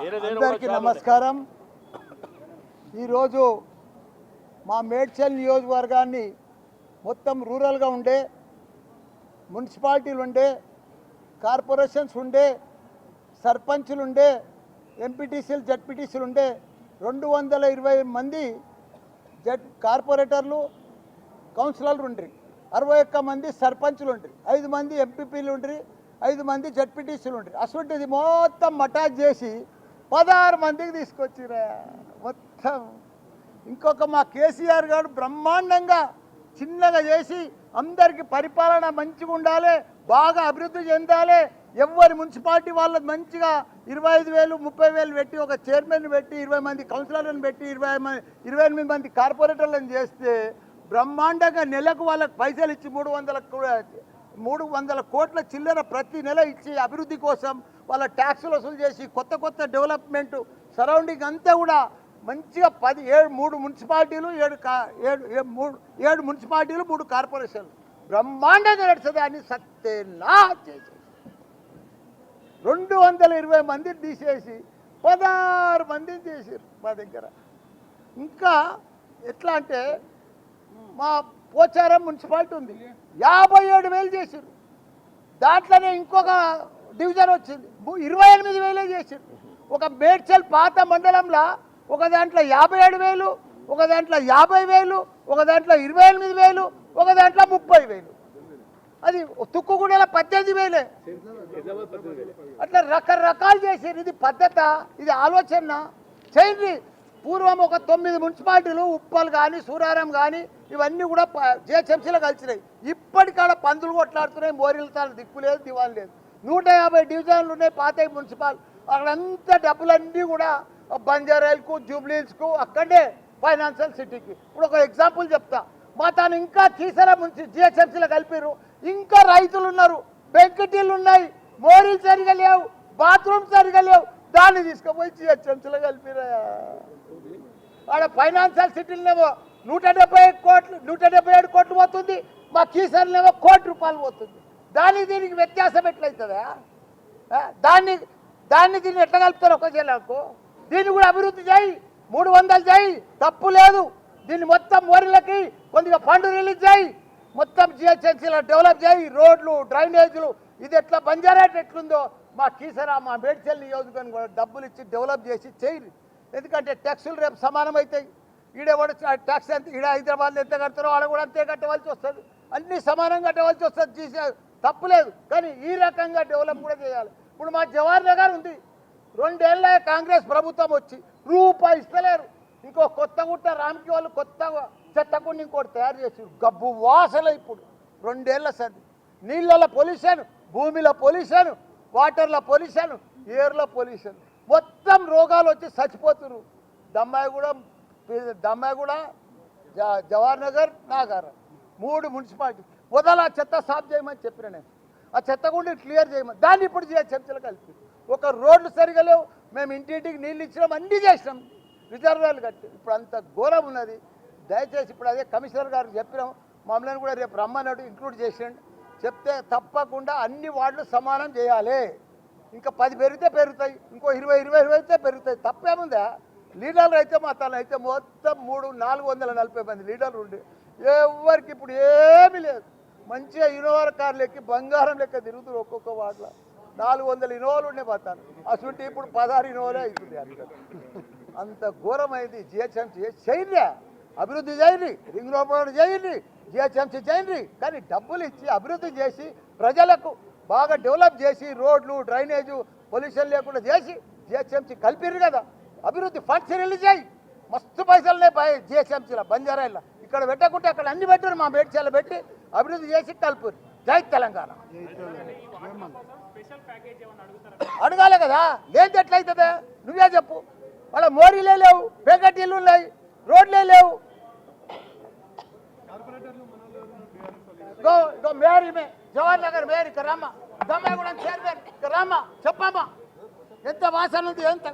అందరికీ నమస్కారం. ఈరోజు మా మేడ్చల్ నియోజకవర్గాన్ని మొత్తం రూరల్గా ఉండే మున్సిపాలిటీలు ఉండే కార్పొరేషన్స్ ఉండే సర్పంచులు ఉండే ఎంపీటీసీలు జడ్పీటీసీలు ఉండే 220 మంది కార్పొరేటర్లు కౌన్సిలర్లు ఉండ్రి, 61 మంది సర్పంచులు ఉండ్రి, 5 మంది ఎంపీపీలు ఉండ్రి, 5 మంది జడ్పీటీసీలు ఉండ్రి. అటువంటిది మొత్తం మటాజ్ చేసి 16 మందికి తీసుకొచ్చిరా మొత్తం. ఇంకొక మా కేసీఆర్ గారు బ్రహ్మాండంగా చిన్నగా చేసి అందరికీ పరిపాలన మంచిగా ఉండాలి, బాగా అభివృద్ధి చెందాలి, ఎవరి మున్సిపాలిటీ వాళ్ళకి మంచిగా 25,000 30,000 పెట్టి ఒక చైర్మన్ పెట్టి 20 మంది కౌన్సిలర్లను పెట్టి 28 మంది కార్పొరేటర్లను చేస్తే బ్రహ్మాండంగా నెలకు వాళ్ళకి పైసలు ఇచ్చి 300 కోట్ల చిల్లర ప్రతి నెల ఇచ్చి అభివృద్ధి కోసం వాళ్ళ ట్యాక్సులు వసూలు చేసి కొత్త డెవలప్మెంట్ సరౌండింగ్ అంతా కూడా మంచిగా 3 మున్సిపాలిటీలు 7 మున్సిపాలిటీలు 3 కార్పొరేషన్లు బ్రహ్మాండంగా నడుస్తుంది అని సత్యనా చేసి 220 మందిని తీసేసి 16 మందిని చేశారు మా దగ్గర. ఇంకా ఎట్లా అంటే మా పోచారం మున్సిపాలిటీ ఉంది, 57,000 చేశారు. దాంట్లోనే ఇంకొక డివిజన్ వచ్చింది, 28,000 చేశారు. ఒక మేడ్చల్ పాత మండలంలో ఒక దాంట్లో 57,000, ఒక దాంట్లో 50,000, ఒక దాంట్లో 28,000, ఒక దాంట్లో 30,000. అది తుక్కుగూడలో 18,000. అట్లా రకరకాలు చేశారు. ఇది పద్ధత, ఇది ఆలోచన చేయండి. పూర్వం ఒక 9 మున్సిపాలిటీలు ఉప్పల్ కానీ సూరారం కానీ ఇవన్నీ కూడా జిహెచ్ఎంసీలో కలిసినాయి. ఇప్పటికాడ పందులు కొట్లాడుతున్నాయి, మోరీలతో దిక్కు లేదు, దివాన్ లేదు. 150 డివిజన్లు ఉన్నాయి పాత మున్సిపాల్. అక్కడంతా డబ్బులన్నీ కూడా బంజారాయిల్కు జూబ్లీహిల్స్కు అక్కడే ఫైనాన్షియల్ సిటీకి. ఇప్పుడు ఒక ఎగ్జాంపుల్ చెప్తా. మా తాను ఇంకా కీసరా జిహెచ్ఎంసీలో కలిపారు. ఇంకా రైతులు ఉన్నారు, బెంకటీలు ఉన్నాయి, మోరీలు సరిగా లేవు, బాత్రూమ్ సరిగా లేవు, దాన్ని తీసుకుపోయి జిహెచ్ఎంసీలో కలిపిరా. ఆడ ఫైనాన్షియల్ సిటీలనేమో 177 కోట్లు పోతుంది, మా కీసర్లేమో ₹1 కోటి పోతుంది. దీనికి వ్యత్యాసం ఎట్లయితుందా? దీన్ని ఎట్లా కలుపుతారు ఒక జిల్లాకు? దీన్ని కూడా అభివృద్ధి చేయి, 300 చేయి, తప్పు లేదు. దీన్ని మొత్తం మోరీలకి కొద్దిగా ఫండ్ రిలీజ్ చేయి, మొత్తం జిహెచ్ఎంసీలో డెవలప్ చేయి, రోడ్లు డ్రైనేజీలు. ఇది ఎట్లా బంజారాట్ ఎట్లుందో మా కీసరా మా మేడ్చల్ నియోజకవర్గం కూడా డబ్బులు ఇచ్చి డెవలప్ చేసి చేయి. ఎందుకంటే ట్యాక్సులు రేపు సమానం అవుతాయి. ఈడేవాడు ట్యాక్స్ ఎంత, ఈడ హైదరాబాద్లో ఎంత కడతారో ఆడ కూడా అంతే కట్టవలసి వస్తుంది. అన్నీ సమానంగా కట్టవలసి వస్తుంది, తప్పులేదు. కానీ ఈ రకంగా డెవలప్ కూడా చేయాలి. ఇప్పుడు మా జవహర్ నగర్ ఉంది, 2 ఏళ్ళ కాంగ్రెస్ ప్రభుత్వం వచ్చి రూపాయి ఇస్తలేరు. ఇంకో కొత్తగుట్ట రామ్కి వాళ్ళు కొత్తగా చెత్తకుండా ఇంకోటి తయారు చేసి గబ్బు వాసన. ఇప్పుడు 2 ఏళ్ల సంది నీళ్ళలో పొల్యూషన్, భూమిలో పొల్యూషన్, వాటర్లో పొల్యూషన్, ఎయిర్లో పొల్యూషన్, మొత్తం రోగాలు వచ్చి చచ్చిపోతున్నారు. దమ్మాయిగూడ జవహర్ నగర్ నాగారం 3 మున్సిపాలిటీ వదల చెత్త సాఫ్ చేయమని చెప్పిన నేను. ఆ చెత్త కూడా క్లియర్ చేయమని దాన్ని ఇప్పుడు జిహెచ్ఎంసీలో కలిపి ఒక రోడ్లు సరిగా లేవు. మేము ఇంటింటికి నీళ్ళు ఇచ్చినాం, అన్నీ చేసినాం, రిజర్వాయర్లు కట్టి. ఇప్పుడు అంత ఘోరం ఉన్నది. దయచేసి ఇప్పుడు అదే కమిషనర్ గారు చెప్పినాం, మమ్మల్ని కూడా రేపు రమ్మన్నట్టు ఇంక్లూడ్ చేసిండు. చెప్తే తప్పకుండా అన్ని వార్డులు సమానం చేయాలి. ఇంకా 10 పెరిగితే పెరుగుతాయి, ఇంకో 20 అయితే పెరుగుతాయి. తప్పేముందా? లీడర్లు అయితే మా తన అయితే మొత్తం 440 మంది లీడర్లు ఉండి ఎవరికి ఇప్పుడు ఏమీ లేదు. మంచిగా ఇన్నోవా కార్లు ఎక్కి బంగారం లెక్క తిరుగుతారు. ఒక్కొక్క వార్డులో 400 ఇన్నోవాలు ఉండే మా తాను. అసలు ఇప్పుడు 16 ఇన్నోవాలే అవుతుంది. అంత ఘోరమైంది. జిహెచ్ఎంసీ చేయండి, అభివృద్ధి చేయండి, రింగ్ రోడ్ చేయండి, జిహెచ్ఎంసీ చేయండి. కానీ డబ్బులు ఇచ్చి అభివృద్ధి చేసి ప్రజలకు బాగా డెవలప్ చేసి రోడ్లు డ్రైనేజు పొల్యూషన్ లేకుండా చేసి జిహెచ్ఎంసీ కలిపిర్రు కదా. అభివృద్ధి ఫండ్స్ రిలీజ్ అయ్యి మస్తు పైసలునే జిహెచ్ఎంసీలో బంజారాయిల్లో ఇక్కడ పెట్టకుంటే అక్కడ అన్ని పెట్టారు. మా మేడ్చల్లో పెట్టి అభివృద్ధి చేసి కలుపురు. జై తెలంగాణ. అడగాలి కదా, లేదు ఎట్లయితుందా? నువ్వే చెప్పు. వాళ్ళ మోరీలే లేవు, బెంకటీలు ఉన్నాయి, రోడ్లే లేవు. మేరీ జవహర్ నగర్ మేరీ రమ్మ, దమ్మాయిగూడెం చైర్మన్ రమ్మ, చెప్పమ్మా ఎంత వాసన ఉంది, ఎంత